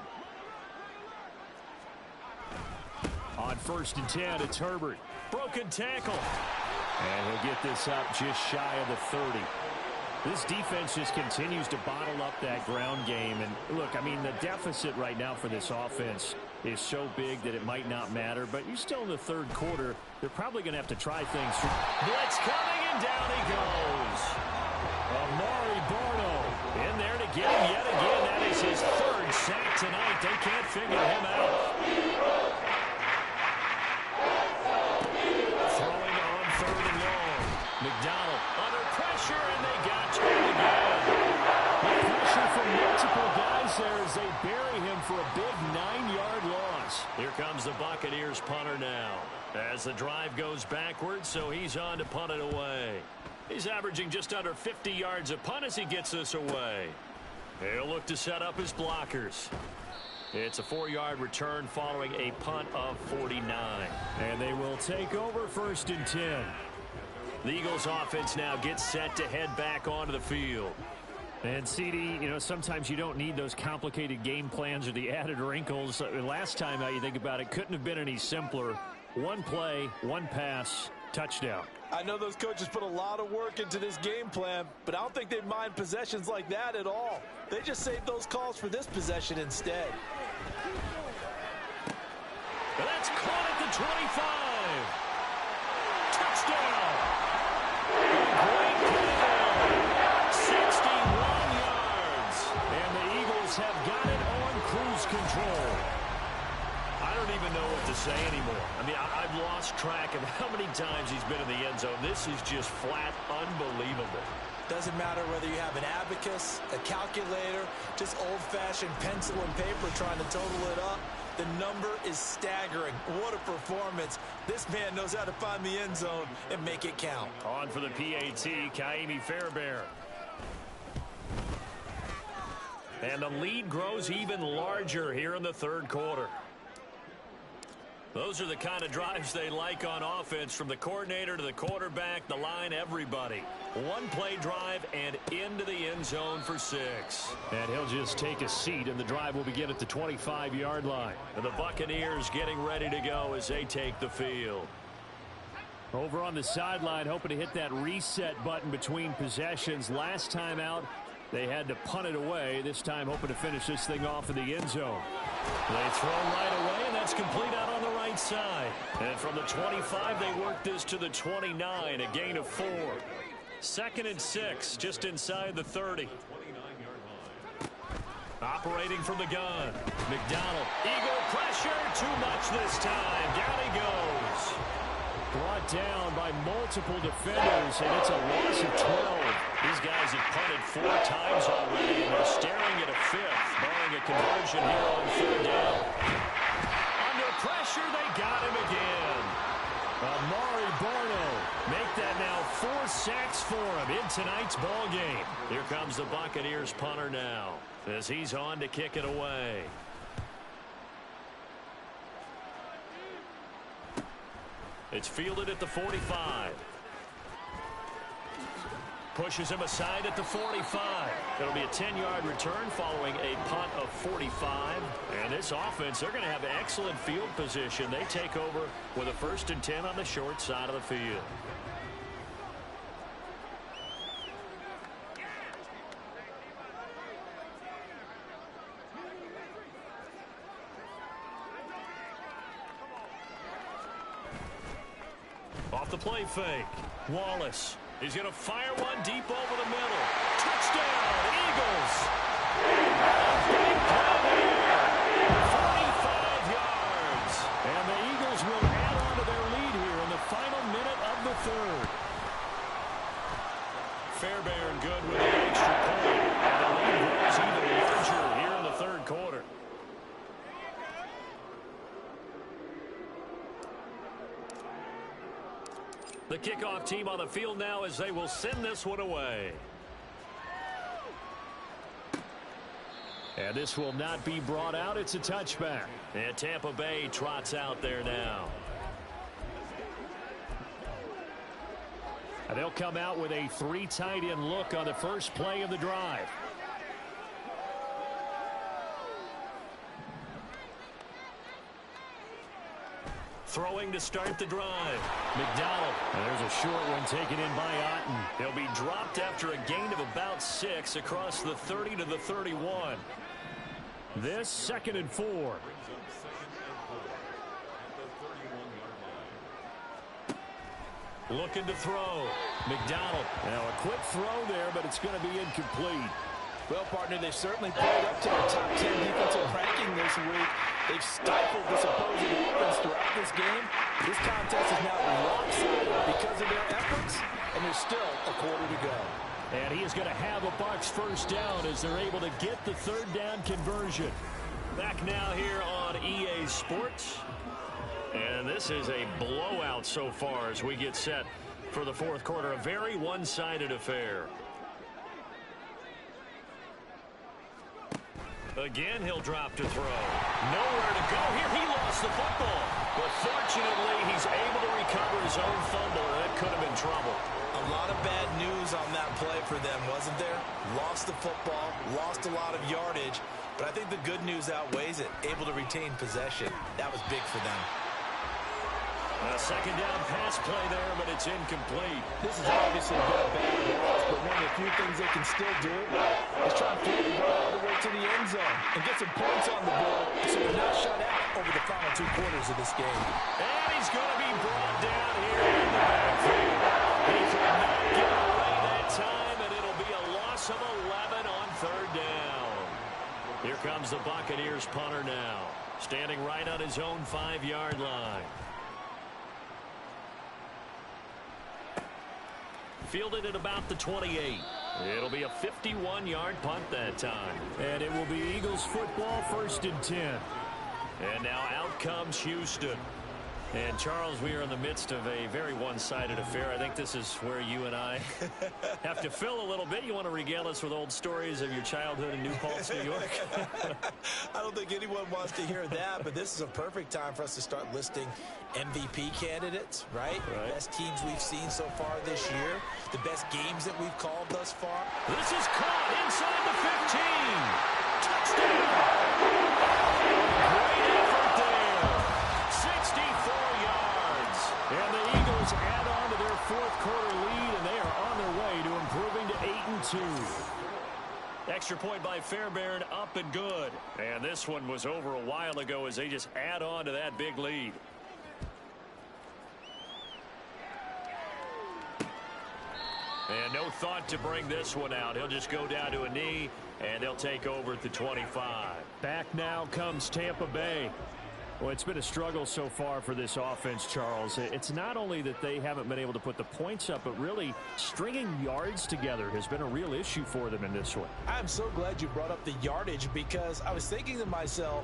On 1st and 10, it's Herbert. Broken tackle. And he'll get this up just shy of the 30. This defense just continues to bottle up that ground game. And look, I mean, the deficit right now for this offense is so big that it might not matter. But you're still in the third quarter. They're probably going to have to try things. Blitz coming, and down he goes. Amari Barno in there to get him yet again. That is his third sack tonight. They can't figure him out. Throwing on 3rd and long. McDonald under pressure, and they got to him again. The pressure from multiple guys there as they bury him for a big 9-yard loss. Here comes the Buccaneers punter now. As the drive goes backwards, so he's on to punt it away. He's averaging just under 50 yards a punt as he gets this away. He'll look to set up his blockers. It's a 4-yard return following a punt of 49. And they will take over 1st and 10. The Eagles offense now gets set to head back onto the field. And CD, you know, sometimes you don't need those complicated game plans or the added wrinkles. Last time, how you think about it, couldn't have been any simpler. One play, one pass, touchdown. I know those coaches put a lot of work into this game plan, but I don't think they'd mind possessions like that at all. They just saved those calls for this possession instead. That's caught at the 25. Touchdown. Great play there. 61 yards. And the Eagles have got it on cruise control. I don't even know what to say anymore. I mean, I've lost track of how many times he's been in the end zone. This is just flat unbelievable. Doesn't matter whether you have an abacus, a calculator, just old-fashioned pencil and paper trying to total it up. The number is staggering. What a performance. This man knows how to find the end zone and make it count. On for the PAT, Kaimi Fairbairn. And the lead grows even larger here in the third quarter. Those are the kind of drives they like on offense, from the coordinator to the quarterback, the line, everybody. One play drive and into the end zone for 6. And he'll just take a seat, and the drive will begin at the 25-yard line. And the Buccaneers getting ready to go as they take the field. Over on the sideline, hoping to hit that reset button between possessions. Last time out, they had to punt it away. This time, hoping to finish this thing off in the end zone. They throw right away, and that's complete out on the right side. And from the 25, they work this to the 29, a gain of 4. 2nd and 6, just inside the 30. Operating from the gun. McDonald. Eagle pressure. Too much this time. Down he goes. Brought down by multiple defenders, and it's a loss of 12. These guys have punted 4 times already, and they're staring at a 5th, barring a conversion here on 3rd down. Under pressure, they got him again. Amari Barno make that now 4 sacks for him in tonight's ball game. Here comes the Buccaneers punter now, as he's on to kick it away. It's fielded at the 45. Pushes him aside at the 45. It'll be a 10-yard return following a punt of 45. And this offense, they're going to have excellent field position. They take over with a 1st and 10 on the short side of the field. Off the play fake. Wallace. He's going to fire one deep over the middle. Touchdown, Eagles. Big play here. 45 yards. And the Eagles will add on to their lead here in the final minute of the 3rd. Fairbairn good with the extra point. And the lead grows even larger here in the 3rd quarter. The kickoff team on the field now as they will send this one away. And this will not be brought out. It's a touchback. And Tampa Bay trots out there now. And they'll come out with a 3 tight end look on the first play of the drive. Throwing to start the drive. McDonald. And there's a short one taken in by Otten. He'll be dropped after a gain of about 6 across the 30 to the 31. This 2nd and 4. Looking to throw. McDonald. Now a quick throw there, but it's going to be incomplete. Well, partner, they've certainly played up to their top 10 defensive ranking this week. They've stifled this opposing offense throughout this game. This contest is now lopsided because of their efforts, and there's still a quarter to go. And he is going to have a Bucs 1st down as they're able to get the 3rd down conversion. Back now here on EA Sports. And this is a blowout so far as we get set for the 4th quarter. A very one-sided affair. Again, he'll drop to throw. Nowhere to go here. He lost the football. But fortunately, he's able to recover his own fumble. That could have been trouble. A lot of bad news on that play for them, wasn't there? Lost the football, lost a lot of yardage. But I think the good news outweighs it. Able to retain possession. That was big for them. A 2nd down pass play there, but it's incomplete. This has obviously been a bad loss, but one of the few things they can still do is try and throw the ball all the way to the end zone and get some points on the board so they're not shut out over the final 2 quarters of this game. And he's going to be brought down here in the backfield. He could not get away that time, and it'll be a loss of 11 on 3rd down. Here comes the Buccaneers punter now, standing right on his own 5-yard line. Fielded at about the 28. It'll be a 51-yard punt that time. And it will be Eagles football, 1st and 10. And now out comes Houston. And, Charles, we are in the midst of a very one-sided affair. I think this is where you and I have to fill a little bit. You want to regale us with old stories of your childhood in New Paltz, New York? I don't think anyone wants to hear that, but this is a perfect time for us to start listing MVP candidates, right? The best teams we've seen so far this year, the best games that we've called thus far. This is caught inside the 15. Touchdown! Great effort there. 64 yards. And the Eagles add on to their 4th quarter lead, and they are on their way to improving to 8-2. Extra point by Fairbairn, up and good. And this one was over a while ago as they just add on to that big lead. And no thought to bring this one out. He'll just go down to a knee, and they'll take over at the 25. Back now comes Tampa Bay. Well, it's been a struggle so far for this offense, Charles. It's not only that they haven't been able to put the points up, but really stringing yards together has been a real issue for them in this one. I'm so glad you brought up the yardage, because I was thinking to myself,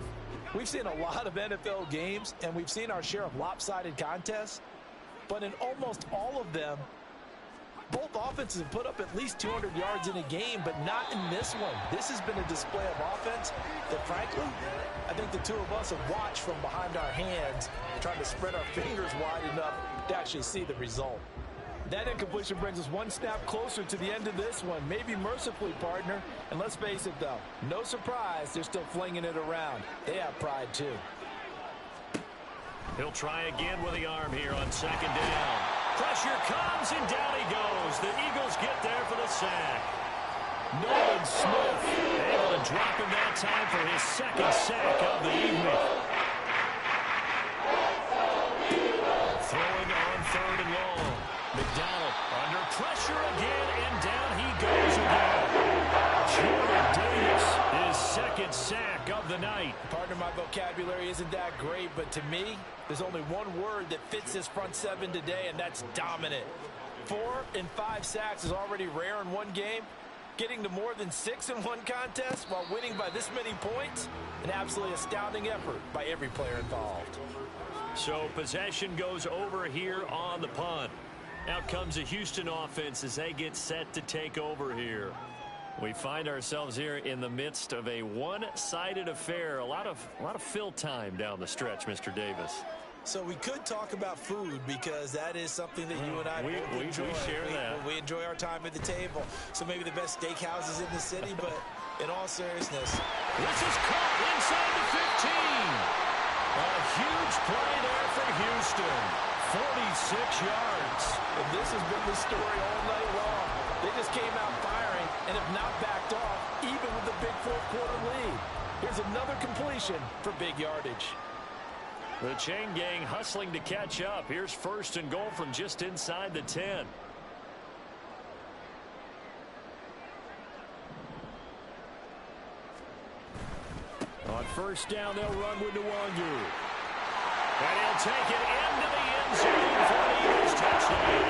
we've seen a lot of NFL games, and we've seen our share of lopsided contests, but in almost all of them, both offenses have put up at least 200 yards in a game, but not in this one. This has been a display of offense that, frankly, I think the two of us have watched from behind our hands, trying to spread our fingers wide enough to actually see the result. That incompletion brings us one snap closer to the end of this one, maybe mercifully, partner. And let's face it, though, no surprise, they're still flinging it around. They have pride, too. He'll try again with the arm here on second down. Pressure comes, and down he goes. The Eagles get there for the sack. Nolan Smith able to drop him that time for his second sack of the evening. Throwing on third and long. McDonald under pressure again, and down he goes again. Jordan Davis, his second sack of the night. Partner, my vocabulary isn't that great, but to me, there's only one word that fits this front seven today, and that's dominant. 4 and 5 sacks is already rare in one game. Getting to more than 6 in one contest while winning by this many points, an absolutely astounding effort by every player involved. So possession goes over here on the punt. Out comes the Houston offense as they get set to take over here. We find ourselves here in the midst of a one-sided affair. A lot of fill time down the stretch, Mr. Davis. So we could talk about food, because that is something that you and I enjoy. We share that. We enjoy our time at the table. So maybe the best steakhouses in the city, but in all seriousness. This is caught inside the 15. A huge play there for Houston. 46 yards. And this has been the story all night long. They just came out firing and have not backed off, even with the big fourth-quarter lead. Here's another completion for big yardage. The chain gang hustling to catch up. Here's first and goal from just inside the 10. On first down, they'll run with Nwangu. And he'll take it into the end zone for the Eagles touchdown.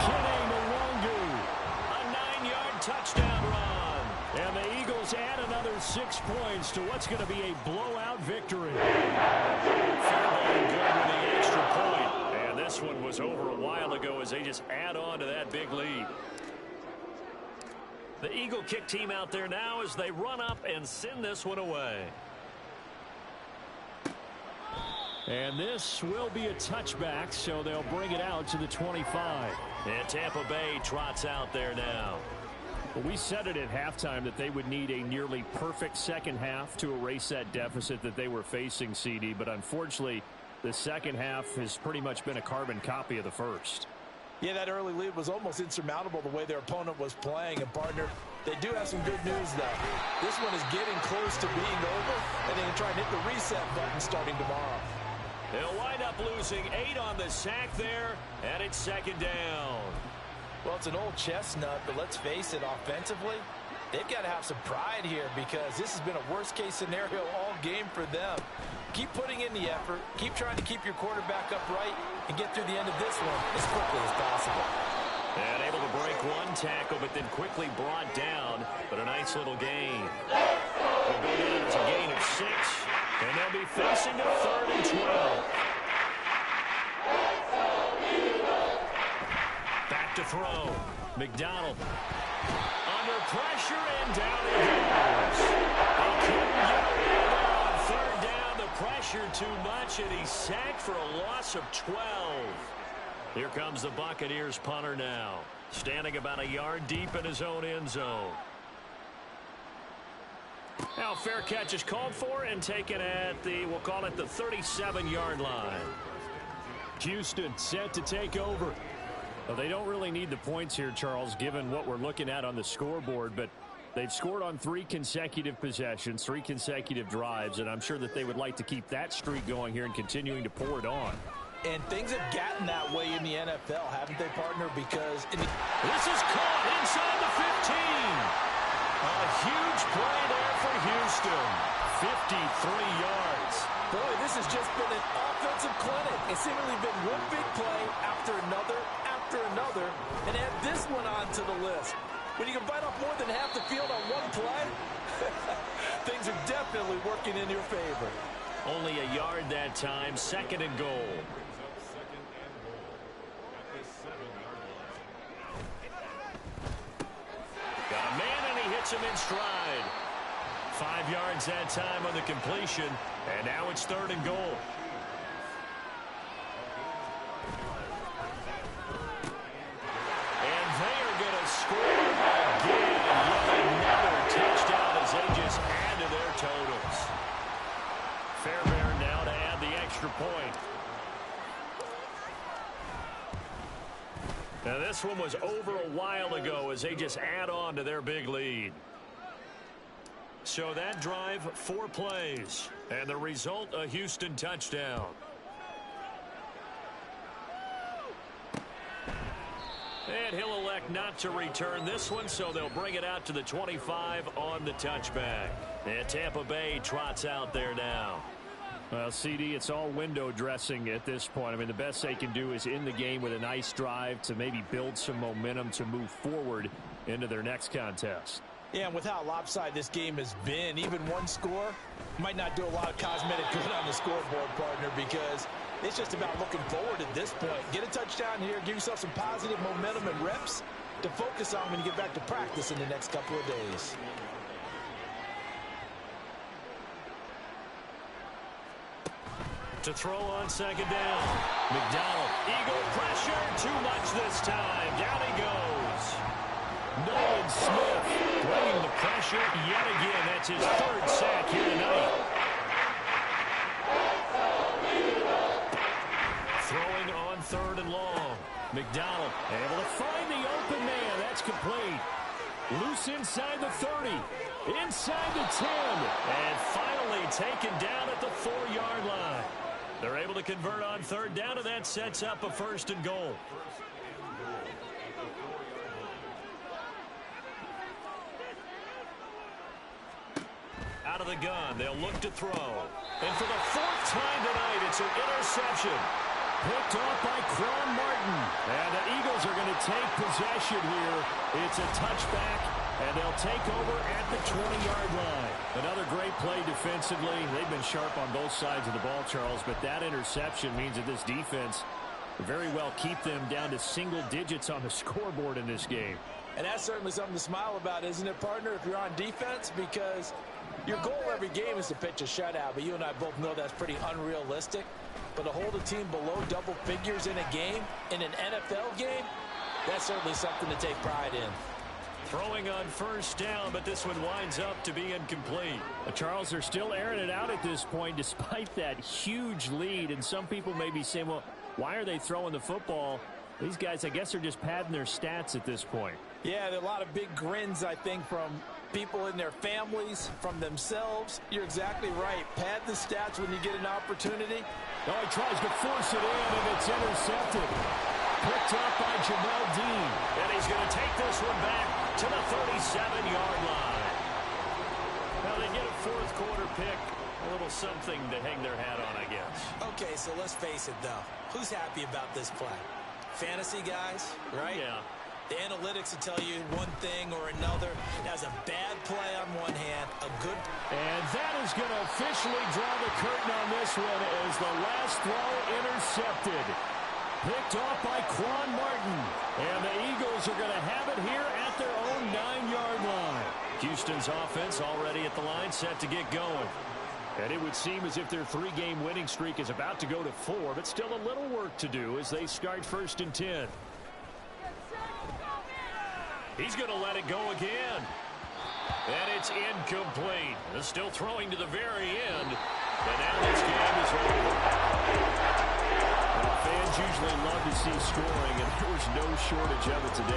Kenny Nwangu, a 9-yard touchdown run. And the Eagles add another 6 points to what's going to be a blowout victory. Fairbairn good with the extra point. And this one was over a while ago as they just add on to that big lead. The Eagle kick team out there now as they run up and send this one away. And this will be a touchback, so they'll bring it out to the 25. And Tampa Bay trots out there now. Well, we said it at halftime that they would need a nearly perfect second half to erase that deficit that they were facing, CD. But unfortunately, the second half has pretty much been a carbon copy of the first. Yeah, that early lead was almost insurmountable the way their opponent was playing. And, partner, they do have some good news, though. This one is getting close to being over, and they can try and hit the reset button starting tomorrow. They'll wind up losing 8 on the sack there, and it's second down. Well, it's an old chestnut, but let's face it, offensively, they've got to have some pride here, because this has been a worst-case scenario all game for them. Keep putting in the effort. Keep trying to keep your quarterback upright and get through the end of this one as quickly as possible. And able to break one tackle, but then quickly brought down. But a nice little gain. They'll go down to a gain of 6, and they'll be facing a 3rd and 12. Back to throw. McDonald under pressure, and down he goes. They couldn't get away there on 3rd down. The pressure too much, and he's sacked for a loss of 12. Here comes the Buccaneers punter now, standing about a yard deep in his own end zone. Now fair catch is called for and taken at the, we'll call it the 37-yard line. Houston set to take over. Well, they don't really need the points here, Charles, given what we're looking at on the scoreboard, but they've scored on 3 consecutive possessions, 3 consecutive drives, and I'm sure that they would like to keep that streak going here and continuing to pour it on. And things have gotten that way in the NFL, haven't they, partner? Because this is caught inside the 15. A huge play there for Houston. 53 yards. Boy, this has just been an offensive clinic. It's seemingly been one big play after another, and add this one onto the list. When you can bite off more than half the field on one play, things are definitely working in your favor. Only a yard that time, 2nd and goal. Got a man, and he hits him in stride. 5 yards that time on the completion, and now it's 3rd and goal. And they are going to score again. Yet another touchdown as they just add to their totals. Fairbairn now to add the extra point. Now this one was over a while ago as they just add on to their big lead. So that drive, 4 plays. And the result, a Houston touchdown. And he'll elect not to return this one, so they'll bring it out to the 25 on the touchback. And Tampa Bay trots out there now. Well, CD, it's all window dressing at this point. I mean, the best they can do is in the game with a nice drive to maybe build some momentum to move forward into their next contest. Yeah, and with how lopsided this game has been, even one score might not do a lot of cosmetic good on the scoreboard, partner, because it's just about looking forward at this point. Get a touchdown here, give yourself some positive momentum and reps to focus on when you get back to practice in the next couple of days. To throw on 2nd down. McDonald, eagle pressure, too much this time. Down he goes. Nolan Smith bringing the pressure yet again. That's his 3rd sack here tonight. Throwing on 3rd and long. McDonald able to find the open man. That's complete. Loose inside the 30. Inside the 10. And finally taken down at the 4-yard line. They're able to convert on 3rd down, and that sets up a 1st and goal. Out of the gun, they'll look to throw. And for the 4th time tonight, it's an interception. Picked off by Quan Martin. And the Eagles are going to take possession here. It's a touchback, and they'll take over at the 20-yard line. Another great play defensively. They've been sharp on both sides of the ball, Charles, but that interception means that this defense very well keep them down to single digits on the scoreboard in this game. And that's certainly something to smile about, isn't it, partner, if you're on defense? Because your goal every game is to pitch a shutout, but you and I both know that's pretty unrealistic. But to hold a team below double figures in a game, in an NFL game, that's certainly something to take pride in. Throwing on 1st down, but this one winds up to be incomplete. Charles, they're still airing it out at this point despite that huge lead. And some people may be saying, well, why are they throwing the football? These guys, I guess, are just padding their stats at this point. Yeah, there are a lot of big grins, I think, from people in their families, from themselves. You're exactly right. Pad the stats when you get an opportunity. Oh, he tries to force it in, and it's intercepted. Picked up by Jamel Dean. And he's going to take this one back to the 37-yard line. Now they get a 4th quarter pick. A little something to hang their hat on, I guess. Okay, so let's face it, though. Who's happy about this play? Fantasy guys, right? Yeah. The analytics will tell you one thing or another. That's a bad play on one hand, a good... And that is going to officially draw the curtain on this one as the last throw intercepted. Picked off by Quan Martin. And the Eagles are going to have it here at their own 9-yard line. Houston's offense already at the line, set to get going. And it would seem as if their 3-game winning streak is about to go to 4, but still a little work to do as they start 1st and 10. He's going to let it go again. And it's incomplete. They're still throwing to the very end. And now this game is over. Well, fans usually love to see scoring, and there was no shortage of it today.